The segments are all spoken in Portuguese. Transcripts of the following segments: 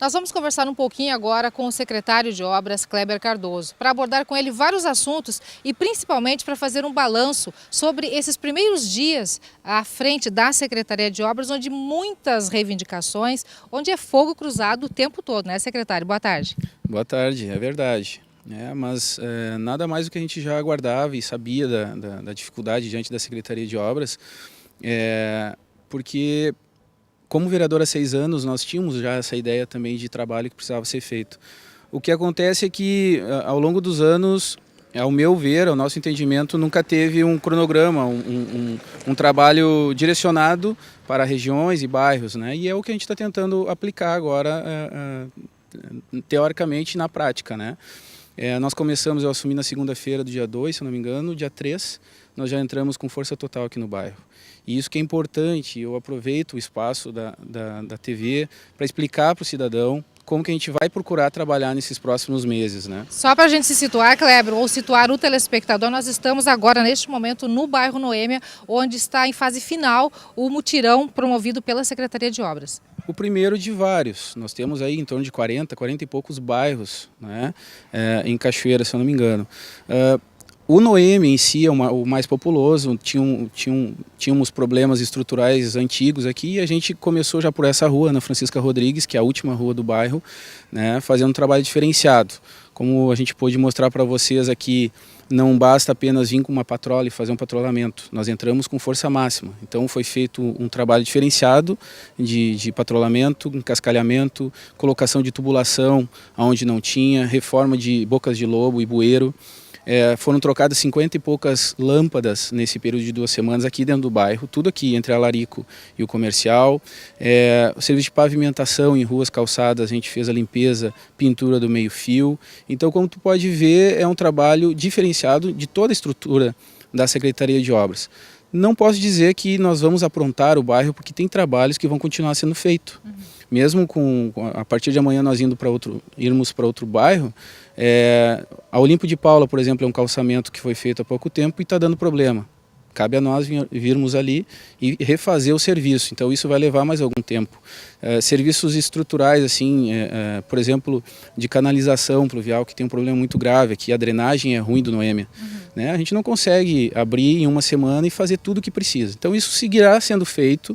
Nós vamos conversar um pouquinho agora com o secretário de Obras, Kleber Cardoso, para abordar com ele vários assuntos e principalmente para fazer um balanço sobre esses primeiros dias à frente da Secretaria de Obras, onde muitas reivindicações, onde é fogo cruzado o tempo todo, né, secretário? Boa tarde. Boa tarde, é verdade. Mas nada mais do que a gente já aguardava e sabia da dificuldade diante da Secretaria de Obras, porque como vereador há 6 anos nós tínhamos já essa ideia também de trabalho que precisava ser feito. O que acontece é que ao longo dos anos, ao meu ver, ao nosso entendimento, nunca teve um cronograma, um trabalho direcionado para regiões e bairros, né? E é o que a gente está tentando aplicar agora, teoricamente, na prática, né? Nós começamos, eu assumi na segunda-feira do dia 2, se não me engano, dia 3, nós já entramos com força total aqui no bairro. E isso que é importante, eu aproveito o espaço da TV para explicar para o cidadão como que a gente vai procurar trabalhar nesses próximos meses, né? Só para a gente se situar, Kleber, ou situar o telespectador, nós estamos agora, neste momento, no bairro Noêmia, onde está em fase final o mutirão promovido pela Secretaria de Obras. O primeiro de vários. Nós temos aí em torno de 40 e poucos bairros, né, em Cachoeira, se eu não me engano. O Noêmia em si é o mais populoso, tínhamos problemas estruturais antigos aqui e a gente começou já por essa rua, na Francisca Rodrigues, que é a última rua do bairro, né, fazendo um trabalho diferenciado. Como a gente pôde mostrar para vocês aqui, não basta apenas vir com uma patrola e fazer um patrulhamento, nós entramos com força máxima. Então foi feito um trabalho diferenciado de patrulhamento, encascalhamento, colocação de tubulação onde não tinha, reforma de bocas de lobo e bueiro. Foram trocadas 50 e poucas lâmpadas nesse período de 2 semanas aqui dentro do bairro, tudo aqui entre a Larico e o Comercial. O serviço de pavimentação em ruas, calçadas, a gente fez a limpeza, pintura do meio-fio. Então, como tu pode ver, é um trabalho diferenciado de toda a estrutura da Secretaria de Obras. Não posso dizer que nós vamos aprontar o bairro, porque tem trabalhos que vão continuar sendo feitos. Mesmo a partir de amanhã nós irmos para outro bairro, a Olimpo de Paula, por exemplo, é um calçamento que foi feito há pouco tempo e está dando problema. Cabe a nós virmos ali e refazer o serviço, então isso vai levar mais algum tempo. Serviços estruturais, assim, por exemplo, de canalização pluvial, que tem um problema muito grave aqui, a drenagem é ruim do Noêmia. Né? A gente não consegue abrir em 1 semana e fazer tudo o que precisa. Então isso seguirá sendo feito,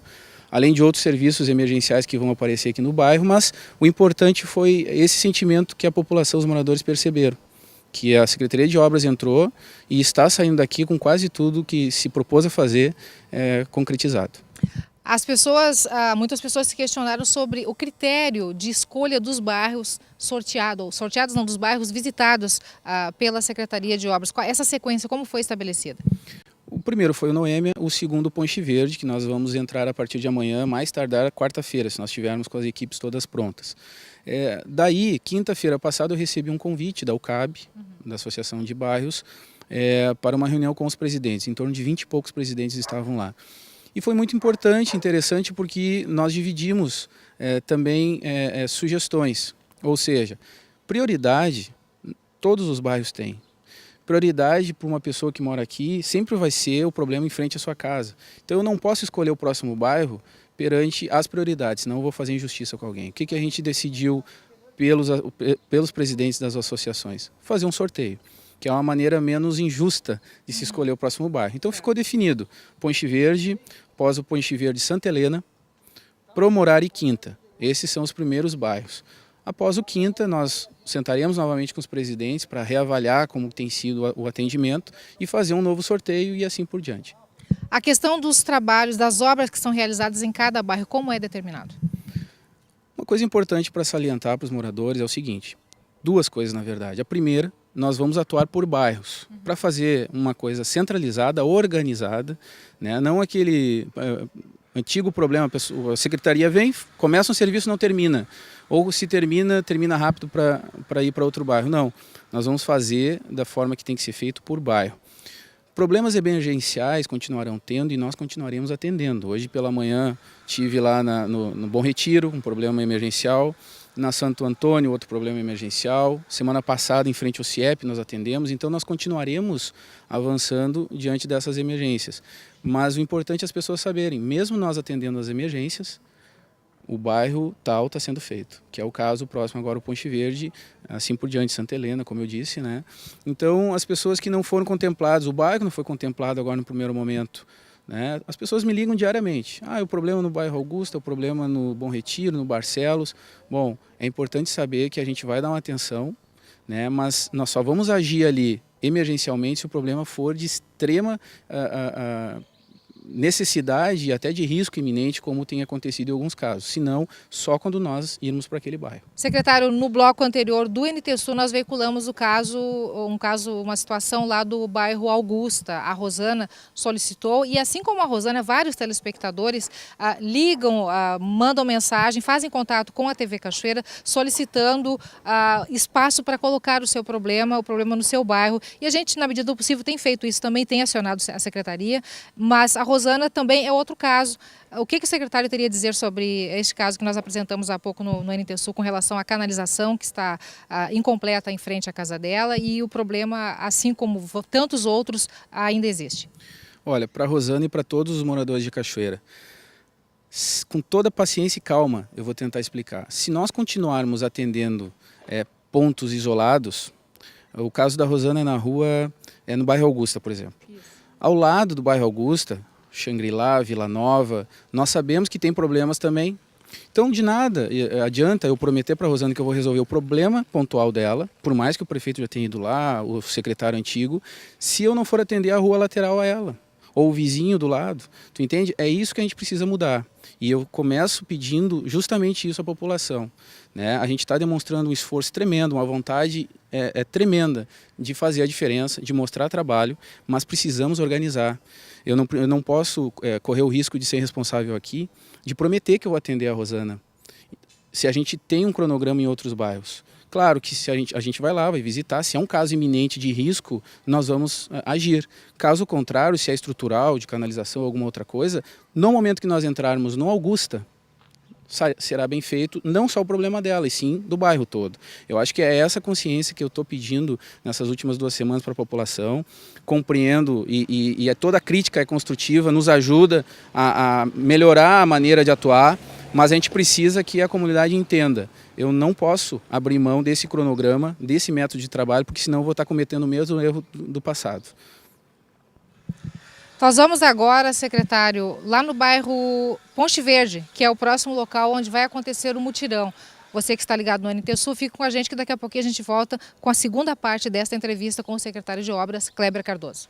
além de outros serviços emergenciais que vão aparecer aqui no bairro, mas o importante foi esse sentimento que a população, os moradores perceberam, que a Secretaria de Obras entrou e está saindo daqui com quase tudo que se propôs a fazer concretizado. Muitas pessoas se questionaram sobre o critério de escolha dos bairros sorteados não, dos bairros visitados pela Secretaria de Obras. Essa sequência, como foi estabelecida? O primeiro foi o Noêmia, o segundo o Ponte Verde, que nós vamos entrar a partir de amanhã, mais tardar quarta-feira, se nós tivermos com as equipes todas prontas. Daí, quinta-feira passada, eu recebi um convite da UCAB, da Associação de Bairros, para uma reunião com os presidentes. Em torno de 20 e poucos presidentes estavam lá. E foi muito importante, interessante, porque nós dividimos também sugestões. Ou seja, prioridade todos os bairros têm. Prioridade para uma pessoa que mora aqui sempre vai ser o problema em frente à sua casa. Então eu não posso escolher o próximo bairro perante as prioridades, senão eu vou fazer injustiça com alguém. O que a gente decidiu pelos presidentes das associações? Fazer um sorteio, que é uma maneira menos injusta de se escolher o próximo bairro. Então ficou definido Ponte Verde, após o Ponte Verde Santa Helena, Promorari e Quinta. Esses são os primeiros bairros. Após o Quinta, nós sentaremos novamente com os presidentes para reavaliar como tem sido o atendimento e fazer um novo sorteio e assim por diante. A questão dos trabalhos, das obras que são realizadas em cada bairro, como é determinado? Uma coisa importante para salientar para os moradores é o seguinte, 2 coisas na verdade. A primeira, nós vamos atuar por bairros, para fazer uma coisa centralizada, organizada, né? Não aquele antigo problema, a secretaria vem, começa um serviço e não termina. Ou se termina rápido para ir para outro bairro. Não, nós vamos fazer da forma que tem que ser feito por bairro. Problemas emergenciais continuarão tendo e nós continuaremos atendendo. Hoje pela manhã tive lá no Bom Retiro um problema emergencial, na Santo Antônio outro problema emergencial, semana passada em frente ao CIEP nós atendemos, então nós continuaremos avançando diante dessas emergências. Mas o importante é as pessoas saberem, mesmo nós atendendo as emergências, o bairro tal está sendo feito, que é o caso próximo agora o Ponte Verde, assim por diante, Santa Helena, como eu disse, né? Então, as pessoas que não foram contempladas, o bairro não foi contemplado agora no primeiro momento, né? As pessoas me ligam diariamente. O problema no bairro Augusta, o problema no Bom Retiro, no Barcelos. Bom, é importante saber que a gente vai dar uma atenção, né? Mas nós só vamos agir ali emergencialmente se o problema for de extrema necessidade e até de risco iminente, como tem acontecido em alguns casos. Se não, só quando nós irmos para aquele bairro. Secretário, no bloco anterior do NTSU nós veiculamos uma situação lá do bairro Augusta. A Rosana solicitou e, assim como a Rosana, vários telespectadores ligam, mandam mensagem, fazem contato com a TV Cachoeira solicitando espaço para colocar o problema no seu bairro. E a gente, na medida do possível, tem feito isso também, tem acionado a secretaria, mas a Rosana também é outro caso. O que o secretário teria a dizer sobre este caso que nós apresentamos há pouco no NTSU com relação à canalização que está incompleta em frente à casa dela e o problema, assim como tantos outros, ainda existe? Olha, para a Rosana e para todos os moradores de Cachoeira, com toda paciência e calma, eu vou tentar explicar. Se nós continuarmos atendendo pontos isolados, o caso da Rosana é na rua, no bairro Augusta, por exemplo. Isso. Ao lado do bairro Augusta, Xangri-Lá, Vila Nova, nós sabemos que tem problemas também. Então, de nada adianta eu prometer para a Rosana que eu vou resolver o problema pontual dela, por mais que o prefeito já tenha ido lá, o secretário antigo, se eu não for atender a rua lateral a ela, ou o vizinho do lado. Tu entende? É isso que a gente precisa mudar. E eu começo pedindo justamente isso à população, né? A gente está demonstrando um esforço tremendo, uma vontade tremenda de fazer a diferença, de mostrar trabalho, mas precisamos organizar. Eu não posso correr o risco de ser responsável aqui, de prometer que eu vou atender a Rosana. Se a gente tem um cronograma em outros bairros, claro que se a gente vai lá, vai visitar, se é um caso iminente de risco, nós vamos agir. Caso contrário, se é estrutural, de canalização ou alguma outra coisa, no momento que nós entrarmos no Augusta, será bem feito, não só o problema dela, e sim do bairro todo. Eu acho que é essa consciência que eu estou pedindo nessas últimas 2 semanas para a população. Compreendo e toda a crítica é construtiva, nos ajuda a melhorar a maneira de atuar, mas a gente precisa que a comunidade entenda. Eu não posso abrir mão desse cronograma, desse método de trabalho, porque senão eu vou estar cometendo o mesmo erro do passado. Nós vamos agora, secretário, lá no bairro Ponte Verde, que é o próximo local onde vai acontecer o mutirão. Você que está ligado no NTSU, fica com a gente que daqui a pouquinho a gente volta com a segunda parte desta entrevista com o secretário de Obras, Kleber Cardoso.